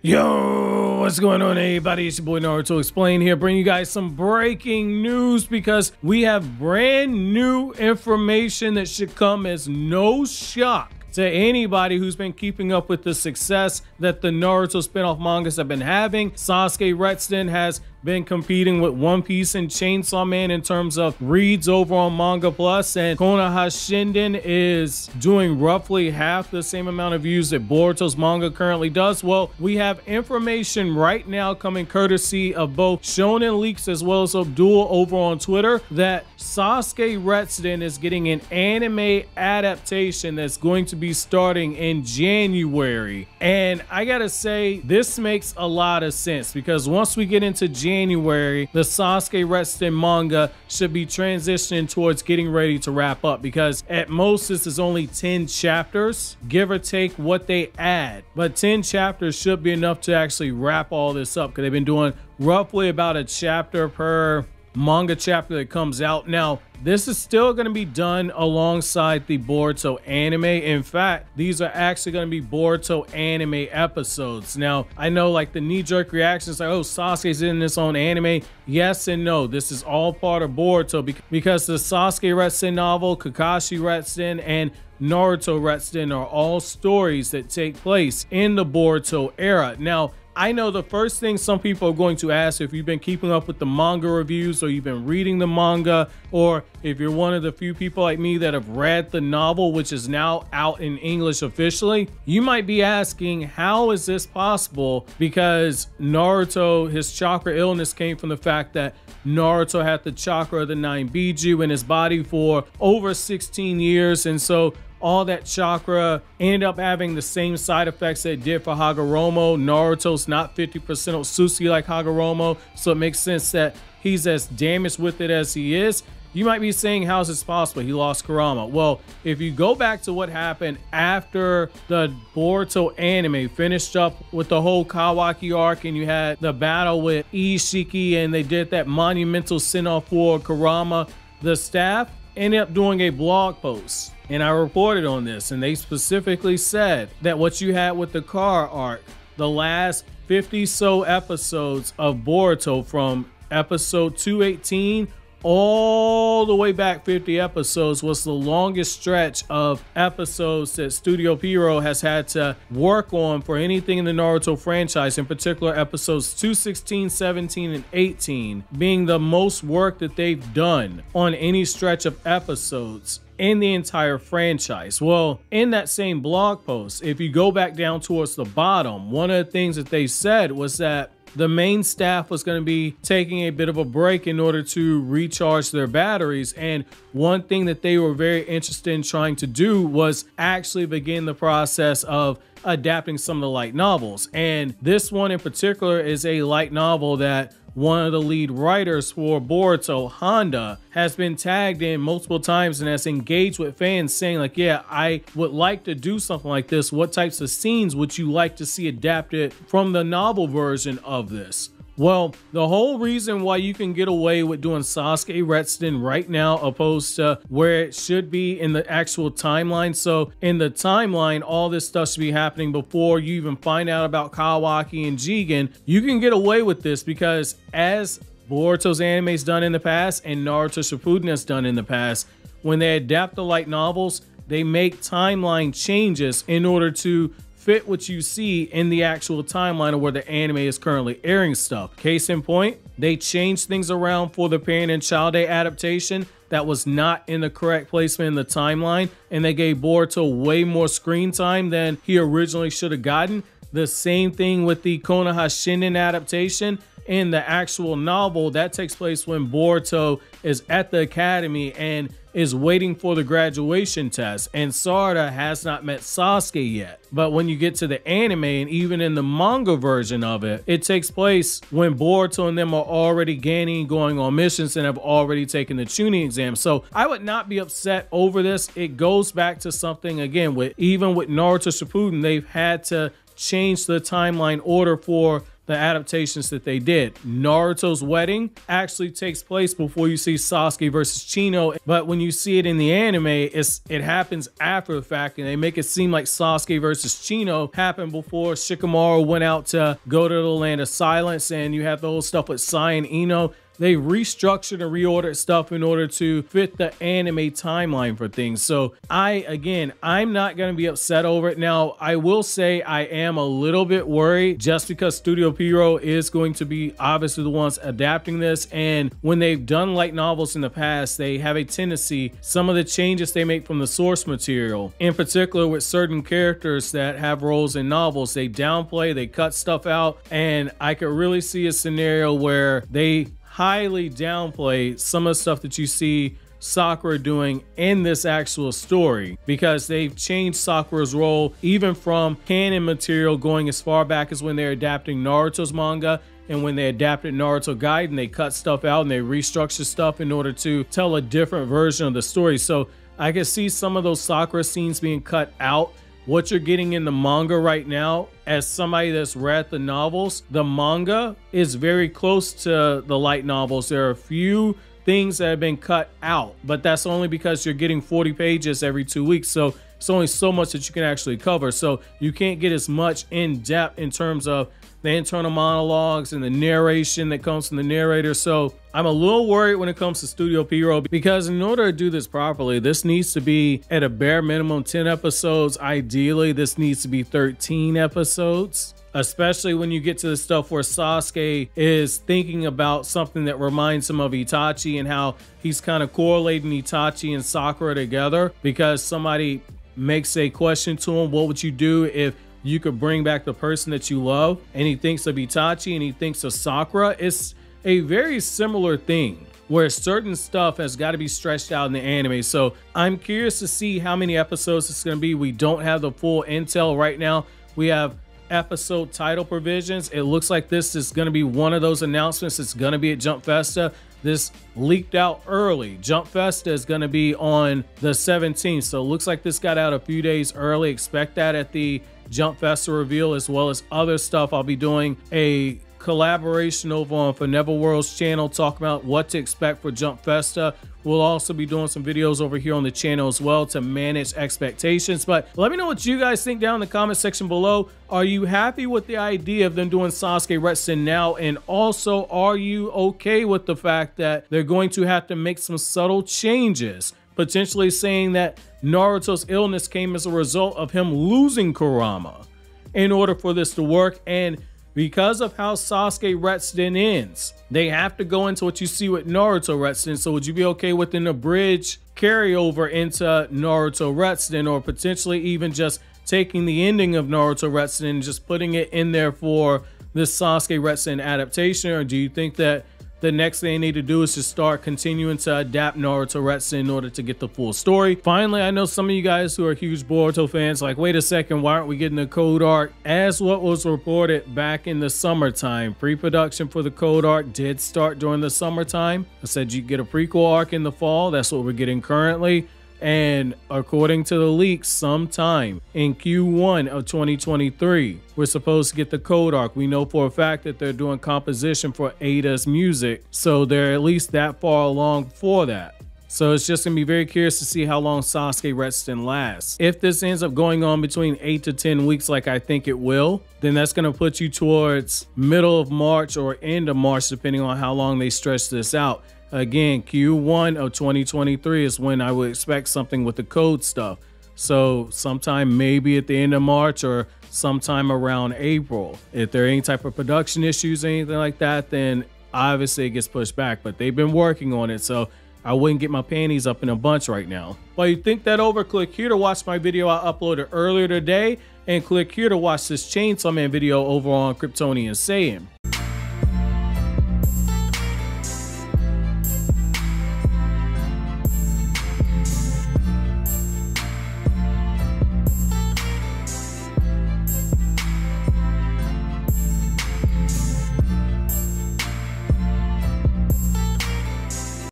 Yo, what's going on, everybody? It's your boy Naruto Explain here, bringing you guys some breaking news because we have brand new information that should come as no shock to anybody who's been keeping up with the success that the Naruto spinoff mangas have been having. Sasuke Retsuden has been competing with One Piece and Chainsaw Man in terms of reads over on Manga Plus, and Konoha Shinden is doing roughly half the same amount of views that Boruto's manga currently does. Well, we have information right now coming courtesy of both Shonen Leaks as well as Abdul over on Twitter that Sasuke Retsuden is getting an anime adaptation that's going to be starting in January. And I gotta say, this makes a lot of sense because once we get into January, the Sasuke Retsuden manga should be transitioning towards getting ready to wrap up, because at most this is only 10 chapters, give or take what they add. But 10 chapters should be enough to actually wrap all this up, because they've been doing roughly about a chapter per manga chapter that comes out. Now, this is still going to be done alongside the Boruto anime. In fact, these are actually going to be Boruto anime episodes. Now, I know like the knee-jerk reactions like, oh, Sasuke's in this own anime. Yes and no. This is all part of Boruto because the Sasuke Retsuden novel, Kakashi Retsuden, and Naruto Retsuden are all stories that take place in the Boruto era. Now, I know the first thing some people are going to ask, if you've been keeping up with the manga reviews or you've been reading the manga, or if you're one of the few people like me that have read the novel, which is now out in English officially, you might be asking, how is this possible? Because Naruto, his chakra illness came from the fact that Naruto had the chakra of the 9 Biju in his body for over 16 years. And so all that chakra ended up having the same side effects that it did for Hagoromo. Naruto's not 50% Otsutsuki like Hagoromo, so it makes sense that he's as damaged with it as he is. You might be saying, how is this possible? He lost Kurama. Well, if you go back to what happened after the Boruto anime finished up with the whole Kawaki arc, and you had the battle with Ishiki, and they did that monumental send-off for Kurama, the staff ended up doing a blog post, and I reported on this, and they specifically said that what you had with the car arc, the last 50 so episodes of Boruto from episode 218 all the way back 50 episodes, was the longest stretch of episodes that Studio Pierrot has had to work on for anything in the Naruto franchise, in particular episodes 216, 17, and 18 being the most work that they've done on any stretch of episodes in the entire franchise. Well, in that same blog post, if you go back down towards the bottom, one of the things that they said was that the main staff was going to be taking a bit of a break in order to recharge their batteries. And one thing that they were very interested in trying to do was actually begin the process of adapting some of the light novels. And this one in particular is a light novel that one of the lead writers for Boruto, Honda, has been tagged in multiple times and has engaged with fans saying like, yeah, I would like to do something like this. What types of scenes would you like to see adapted from the novel version of this? Well, the whole reason why you can get away with doing Sasuke Retsuden right now opposed to where it should be in the actual timeline. So in the timeline, all this stuff should be happening before you even find out about Kawaki and Jigen. You can get away with this because as Boruto's anime's done in the past and Naruto Shippuden has done in the past, when they adapt the light novels, they make timeline changes in order to fit what you see in the actual timeline of where the anime is currently airing stuff. Case in point, they changed things around for the Parent and Child Day adaptation that was not in the correct placement in the timeline, and they gave Boruto way more screen time than he originally should have gotten. The same thing with the Konoha Shinden adaptation. In the actual novel, that takes place when Boruto is at the academy and is waiting for the graduation test, and Sarada has not met Sasuke yet. But when you get to the anime, and even in the manga version of it, it takes place when Boruto and them are already gaining, going on missions, and have already taken the Chunin exam. So I would not be upset over this. It goes back to something, again, with even with Naruto Shippuden, they've had to change the timeline order for the adaptations that they did. Naruto's wedding actually takes place before you see Sasuke versus Chino, but when you see it in the anime, it happens after the fact, and they make it seem like Sasuke versus Chino happened before Shikamaru went out to go to the land of silence, and you have the whole stuff with Sai and Ino. They restructured and reordered stuff in order to fit the anime timeline for things. So I'm not going to be upset over it. Now, I will say I am a little bit worried just because Studio Pierrot is going to be obviously the ones adapting this. And when they've done light novels in the past, they have a tendency, some of the changes they make from the source material, in particular with certain characters that have roles in novels, they downplay, they cut stuff out. And I could really see a scenario where they highly downplay some of the stuff that you see Sakura doing in this actual story, because they've changed Sakura's role even from canon material going as far back as when they're adapting Naruto's manga. And when they adapted Naruto Gaiden, they cut stuff out and they restructured stuff in order to tell a different version of the story. So I can see some of those Sakura scenes being cut out. What you're getting in the manga right now, as somebody that's read the novels, the manga is very close to the light novels. There are a few things that have been cut out, but that's only because you're getting 40 pages every 2 weeks. So it's only so much that you can actually cover. So you can't get as much in depth in terms of the internal monologues and the narration that comes from the narrator. So I'm a little worried when it comes to Studio Pierrot, because in order to do this properly, this needs to be at a bare minimum 10 episodes. Ideally, this needs to be 13 episodes, especially when you get to the stuff where Sasuke is thinking about something that reminds him of Itachi and how he's kind of correlating Itachi and Sakura together because somebody makes a question to him, what would you do if you could bring back the person that you love? And he thinks of Itachi and he thinks of Sakura. It's a very similar thing where certain stuff has got to be stretched out in the anime. So I'm curious to see how many episodes it's going to be. We don't have the full intel right now. We have episode title provisions. It looks like this is going to be one of those announcements. It's going to be at Jump Festa. This leaked out early. Jump Festa is going to be on the 17th. So it looks like this got out a few days early. Expect that at the Jump Festa reveal, as well as other stuff. I'll be doing a collaboration over on Forever World's channel talking about what to expect for Jump Festa. We'll also be doing some videos over here on the channel as well to manage expectations. But let me know what you guys think down in the comment section below. Are you happy with the idea of them doing Sasuke Retsunden now? And also, are you okay with the fact that they're going to have to make some subtle changes, potentially saying that Naruto's illness came as a result of him losing Kurama in order for this to work? And because of how Sasuke Retsunden ends, they have to go into what you see with Naruto Retsunden. So would you be okay with an abridged carryover into Naruto Retsunden, or potentially even just taking the ending of Naruto Retsunden and just putting it in there for this Sasuke Retsunden adaptation? Or do you think that the next thing they need to do is just start continuing to adapt Naruto Retsunden in order to get the full story? Finally, I know some of you guys who are huge Boruto fans like, wait a second, why aren't we getting the Code Arc? As what was reported back in the summertime, pre-production for the Code Arc did start during the summertime. I said you get a prequel arc in the fall. That's what we're getting currently. And according to the leaks, sometime in Q1 of 2023, we're supposed to get the Code Arc. We know for a fact that they're doing composition for Ada's music, so they're at least that far along for that. So it's just going to be very curious to see how long Sasuke Retsunden lasts. If this ends up going on between 8 to 10 weeks like I think it will, then that's going to put you towards middle of March or end of March, depending on how long they stretch this out. Again, Q1 of 2023 is when I would expect something with the code stuff. So sometime maybe at the end of March or sometime around April. If there are any type of production issues or anything like that, then obviously it gets pushed back. But they've been working on it, so I wouldn't get my panties up in a bunch right now. While you think that over, click here to watch my video I uploaded earlier today, and click here to watch this Chainsaw Man video over on Kryptonian Saiyan.